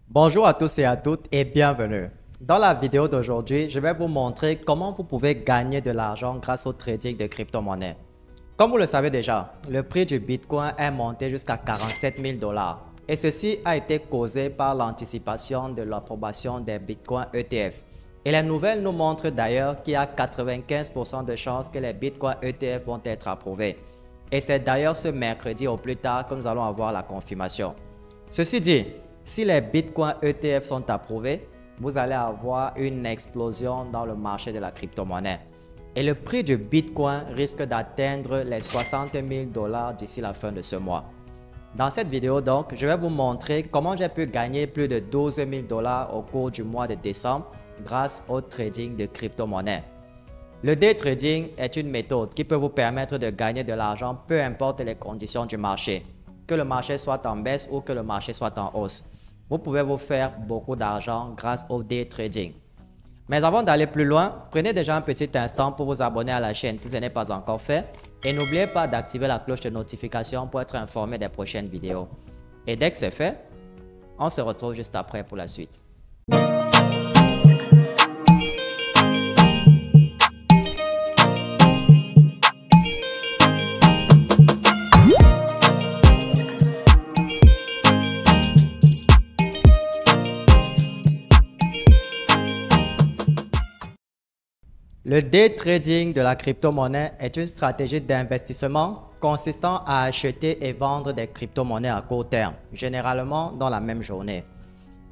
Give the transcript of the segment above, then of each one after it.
Bonjour à tous et à toutes et bienvenue. Dans la vidéo d'aujourd'hui, je vais vous montrer comment vous pouvez gagner de l'argent grâce au trading de crypto-monnaies. Comme vous le savez déjà, le prix du Bitcoin est monté jusqu'à 47 000 dollars et ceci a été causé par l'anticipation de l'approbation des Bitcoin ETF. Et les nouvelles nous montrent d'ailleurs qu'il y a 95% de chances que les Bitcoin ETF vont être approuvés. Et c'est d'ailleurs ce mercredi au plus tard que nous allons avoir la confirmation. Ceci dit, si les Bitcoin ETF sont approuvés, vous allez avoir une explosion dans le marché de la crypto-monnaie. Et le prix du Bitcoin risque d'atteindre les 60 000 dollars d'ici la fin de ce mois. Dans cette vidéo donc, je vais vous montrer comment j'ai pu gagner plus de 12 000 dollars au cours du mois de décembre grâce au trading de crypto-monnaies. Le day trading est une méthode qui peut vous permettre de gagner de l'argent peu importe les conditions du marché, que le marché soit en baisse ou que le marché soit en hausse. Vous pouvez vous faire beaucoup d'argent grâce au day trading. Mais avant d'aller plus loin, prenez déjà un petit instant pour vous abonner à la chaîne si ce n'est pas encore fait et n'oubliez pas d'activer la cloche de notification pour être informé des prochaines vidéos. Et dès que c'est fait, on se retrouve juste après pour la suite. Le day trading de la crypto-monnaie est une stratégie d'investissement consistant à acheter et vendre des crypto-monnaies à court terme, généralement dans la même journée.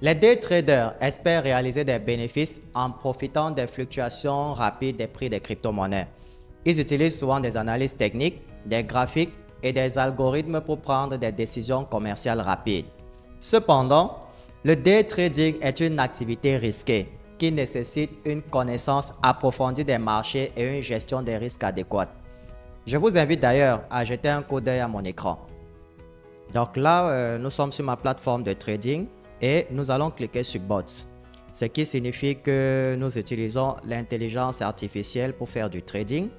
Les day traders espèrent réaliser des bénéfices en profitant des fluctuations rapides des prix des crypto-monnaies. Ils utilisent souvent des analyses techniques, des graphiques et des algorithmes pour prendre des décisions commerciales rapides. Cependant, le day trading est une activité risquée qui nécessite une connaissance approfondie des marchés et une gestion des risques adéquate. Je vous invite d'ailleurs à jeter un coup d'œil à mon écran. Donc là, nous sommes sur ma plateforme de trading et nous allons cliquer sur Bots, ce qui signifie que nous utilisons l'intelligence artificielle pour faire du trading.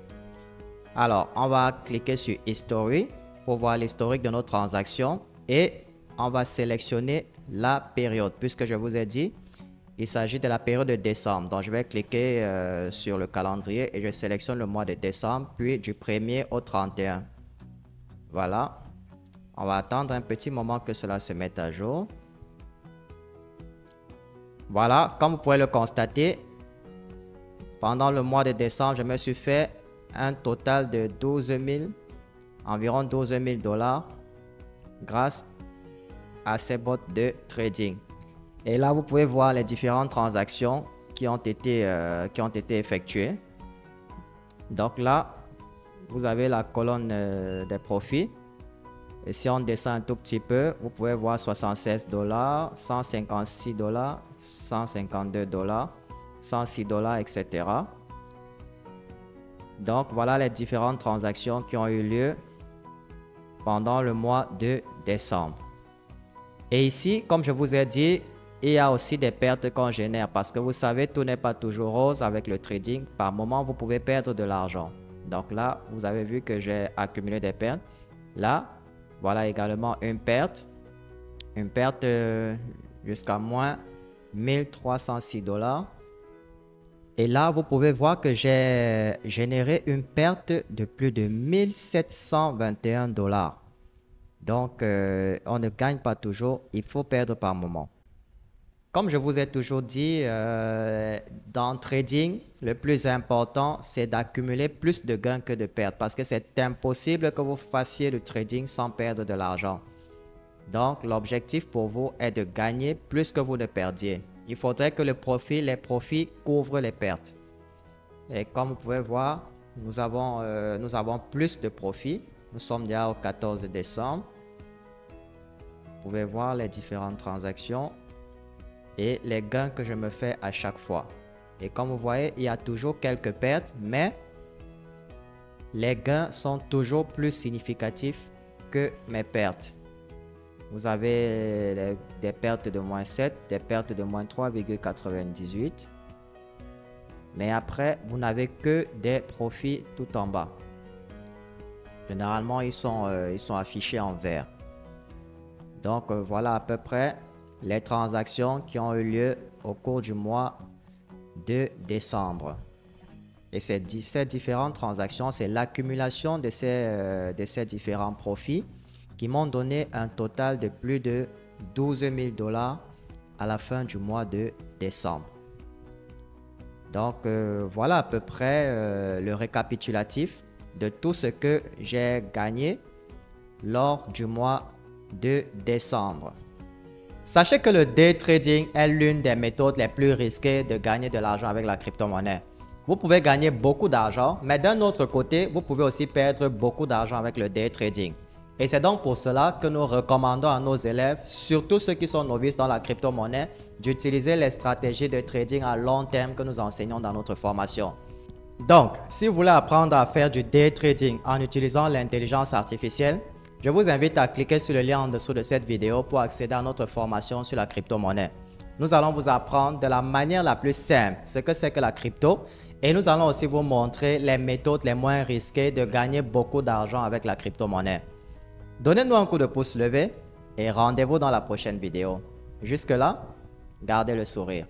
Alors, on va cliquer sur History pour voir l'historique de nos transactions et on va sélectionner la période puisque je vous ai dit il s'agit de la période de décembre. Donc, je vais cliquer sur le calendrier et je sélectionne le mois de décembre, puis du 1er au 31. Voilà. On va attendre un petit moment que cela se mette à jour. Voilà, comme vous pouvez le constater, pendant le mois de décembre, je me suis fait un total de environ 12 000 dollars grâce à ces bots de trading. Et là, vous pouvez voir les différentes transactions qui ont été effectuées. Donc là, vous avez la colonne des profits. Et si on descend un tout petit peu, vous pouvez voir 76 dollars, 156 dollars, 152 dollars, 106 dollars, etc. Donc voilà les différentes transactions qui ont eu lieu pendant le mois de décembre. Et ici, comme je vous ai dit, il y a aussi des pertes qu'on génère parce que vous savez, tout n'est pas toujours rose avec le trading. Par moment, vous pouvez perdre de l'argent. Donc là, vous avez vu que j'ai accumulé des pertes. Là, voilà également une perte. Une perte jusqu'à moins 1306 dollars. Et là, vous pouvez voir que j'ai généré une perte de plus de 1721 dollars. Donc, on ne gagne pas toujours, il faut perdre par moment. Comme je vous ai toujours dit, dans le trading, le plus important, c'est d'accumuler plus de gains que de pertes parce que c'est impossible que vous fassiez le trading sans perdre de l'argent. Donc, l'objectif pour vous est de gagner plus que vous ne perdiez. Il faudrait que les profits couvrent les pertes. Et comme vous pouvez voir, nous avons plus de profits. Nous sommes déjà au 14 décembre. Vous pouvez voir les différentes transactions et les gains que je me fais à chaque fois. Et comme vous voyez, il y a toujours quelques pertes, mais les gains sont toujours plus significatifs que mes pertes. Vous avez des pertes de moins 7, des pertes de moins 3,98. Mais après, vous n'avez que des profits tout en bas. Généralement, ils sont affichés en vert. Donc, voilà à peu près les transactions qui ont eu lieu au cours du mois de décembre. Et ces différentes transactions, c'est l'accumulation de ces différents profits qui m'ont donné un total de plus de 12 000 $ à la fin du mois de décembre. Donc, voilà à peu près le récapitulatif de tout ce que j'ai gagné lors du mois de décembre. Sachez que le day trading est l'une des méthodes les plus risquées de gagner de l'argent avec la crypto-monnaie. Vous pouvez gagner beaucoup d'argent, mais d'un autre côté, vous pouvez aussi perdre beaucoup d'argent avec le day trading. Et c'est donc pour cela que nous recommandons à nos élèves, surtout ceux qui sont novices dans la crypto-monnaie, d'utiliser les stratégies de trading à long terme que nous enseignons dans notre formation. Donc, si vous voulez apprendre à faire du day trading en utilisant l'intelligence artificielle, je vous invite à cliquer sur le lien en dessous de cette vidéo pour accéder à notre formation sur la crypto-monnaie. Nous allons vous apprendre de la manière la plus simple ce que c'est que la crypto et nous allons aussi vous montrer les méthodes les moins risquées de gagner beaucoup d'argent avec la crypto-monnaie. Donnez-nous un coup de pouce levé et rendez-vous dans la prochaine vidéo. Jusque-là, gardez le sourire.